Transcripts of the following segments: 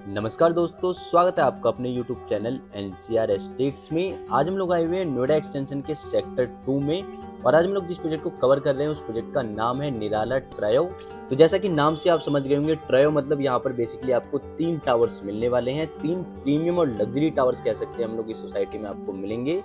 नमस्कार दोस्तों, स्वागत है आपका अपने YouTube चैनल एनसीआर एस्टेट्स में। आज हम लोग आए हुए हैं नोएडा एक्सटेंशन के सेक्टर 2 में और आज हम लोग जिस प्रोजेक्ट को कवर कर रहे हैं उस प्रोजेक्ट का नाम है निराला ट्रायो। तो जैसा कि नाम से आप समझ गए होंगे, ट्रायो मतलब यहाँ पर बेसिकली आपको 3 टावर्स मिलने वाले हैं। 3 प्रीमियम और लग्जरी टावर्स कह सकते हैं हम लोग इस सोसाइटी में आपको मिलेंगे।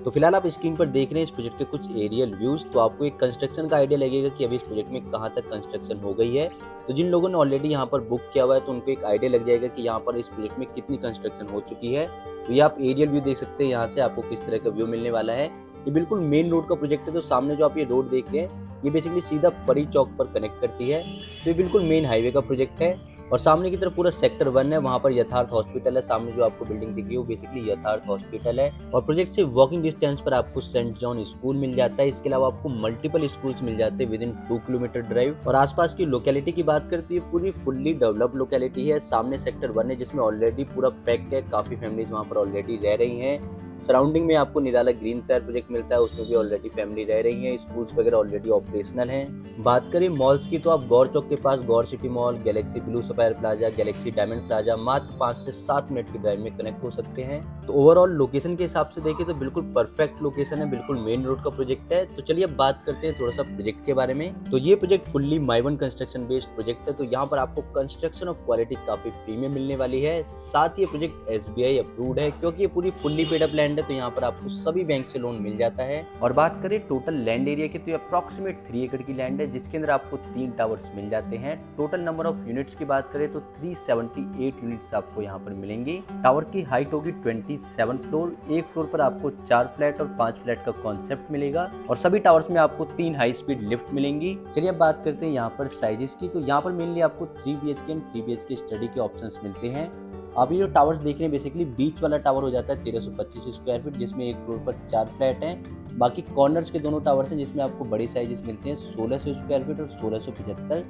तो फिलहाल आप स्क्रीन पर देख रहे हैं इस प्रोजेक्ट के कुछ एरियल व्यूज। तो आपको एक कंस्ट्रक्शन का आइडिया लगेगा कि अभी इस प्रोजेक्ट में कहाँ तक कंस्ट्रक्शन हो गई है। तो जिन लोगों ने ऑलरेडी यहाँ पर बुक किया हुआ है तो उनको एक आइडिया लग जाएगा कि यहाँ पर इस प्रोजेक्ट में कितनी कंस्ट्रक्शन हो चुकी है। तो ये आप एरियल व्यू देख सकते हैं, यहाँ से आपको किस तरह का व्यू मिलने वाला है। ये बिल्कुल मेन रोड का प्रोजेक्ट है। तो सामने जो आप ये रोड देख रहे हैं ये बेसिकली सीधा परी चौक पर कनेक्ट करती है। तो ये बिल्कुल मेन हाईवे का प्रोजेक्ट है और सामने की तरफ पूरा सेक्टर 1 है, वहाँ पर यथार्थ हॉस्पिटल है। सामने जो आपको बिल्डिंग दिख रही है वो बेसिकली यथार्थ हॉस्पिटल है और प्रोजेक्ट से वॉकिंग डिस्टेंस पर आपको सेंट जॉन स्कूल मिल जाता है। इसके अलावा आपको मल्टीपल स्कूल्स मिल जाते हैं विद इन 2 किलोमीटर ड्राइव। और आसपास की लोकेलिटी की बात करते हैं, पूरी फुल्ली डेवलप्ड लोकेलिटी है। सामने सेक्टर 1 है जिसमें ऑलरेडी पूरा पैक है, काफी फैमिलीज वहाँ पर ऑलरेडी रह रही हैं। सराउंडिंग में आपको निराला ग्रीन शहर प्रोजेक्ट मिलता है, उसमें भी ऑलरेडी फैमिली रह रही है, स्कूल्स वगैरह ऑलरेडी ऑपरेशनल हैं। बात करें मॉल्स की तो आप गौर चौक के पास Gaur city mall, galaxy blue sapphire plaza, galaxy diamond plaza मात्र 5 से 7 मिनट की ड्राइव में कनेक्ट हो सकते हैं। तो ओवरऑल लोकेशन के हिसाब से देखें तो बिल्कुल परफेक्ट लोकेशन है, बिल्कुल मेन रोड का प्रोजेक्ट है। तो चलिए अब बात करते हैं थोड़ा सा प्रोजेक्ट के बारे में। तो ये project fully माइवन construction based project है। तो यहाँ पर आपको कंस्ट्रक्शन ऑफ क्वालिटी काफी प्रीमियम मिलने वाली है। साथ ही ये प्रोजेक्ट SBI अप्रूव्ड है क्योंकि ये पूरी फुल्ली पेड अप लैंड है। तो यहाँ पर आपको सभी बैंक से लोन मिल जाता है। और बात करें टोटल लैंड एरिया की तो ये अप्रॉक्सीमेट 3 एकड़ की लैंड है जिसके अंदर आपको 3 टावर्स मिल जाते हैं। टोटल नंबर ऑफ यूनिट्स की बात करें तो 378 यूनिट्स आपको यहाँ पर मिलेंगी। टावर्स की हाइट होगी 27 फ्लोर। एक फ्लोर पर आपको 4 फ्लैट और 5 फ्लैट का कॉन्सेप्ट मिलेगा और सभी टावर्स में आपको 3 हाई स्पीड लिफ्ट मिलेंगी। चलिए अब बात करते हैं यहाँ पर साइजेस की। तो यहाँ पर मेनली आपको 3 BHK एंड 3 BHK स्टडी के ऑप्शंस मिलते हैं। आप ये जो टावर्स देख रहे हैं बेसिकली बीच वाला टावर हो जाता है 1325 स्क्वायर फीट जिसमें एक फ्लोर पर 4 फ्लैट हैं। बाकी कॉर्नर्स के दोनों टावर्स हैं जिसमें आपको बड़े साइजेस मिलते हैं 1600 स्क्वायर फीट और 1675।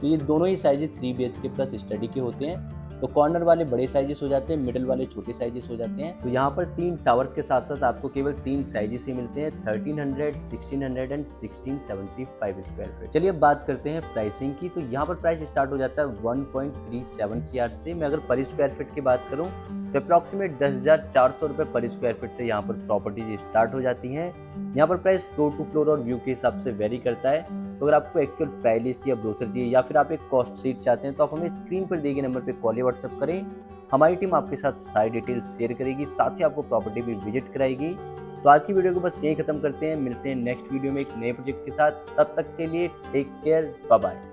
तो ये दोनों ही साइजेस 3 BHK प्लस स्टडी के होते हैं। तो कॉर्नर वाले बड़े साइजेस हो जाते हैं, मिडिल वाले छोटे साइजेस हो जाते हैं। तो यहाँ पर 3 टावर्स के साथ साथ आपको केवल 3 साइजेस ही मिलते हैं 1300, 1600 एंड 1675 स्क्वायर फीट। चलिए अब बात करते हैं प्राइसिंग की। तो यहाँ पर प्राइस स्टार्ट हो जाता है 1.37 CR से। मैं अगर पर स्क्वायर फीट की बात करूँ तो अप्रॉक्सीमेट 10,400 रुपये पर स्क्वायर फीट से यहाँ पर प्रॉपर्टीज स्टार्ट हो जाती हैं। यहाँ पर प्राइस फ्लोर टू फ्लोर और व्यू के हिसाब से वेरी करता है। तो अगर आपको एक्चुअल प्राइस लिस्ट या ब्रोशर चाहिए या फिर आप एक कॉस्ट शीट चाहते हैं तो आप हमें स्क्रीन पर दिए गए नंबर पर कॉल या व्हाट्सएप करें। हमारी टीम आपके साथ सारी डिटेल्स शेयर करेगी, साथ ही आपको प्रॉपर्टी भी विजिट कराएगी। तो आज की वीडियो को बस यही खत्म करते हैं, मिलते हैं नेक्स्ट वीडियो में एक नए प्रोजेक्ट के साथ। तब तक के लिए टेक केयर, बाय बाय।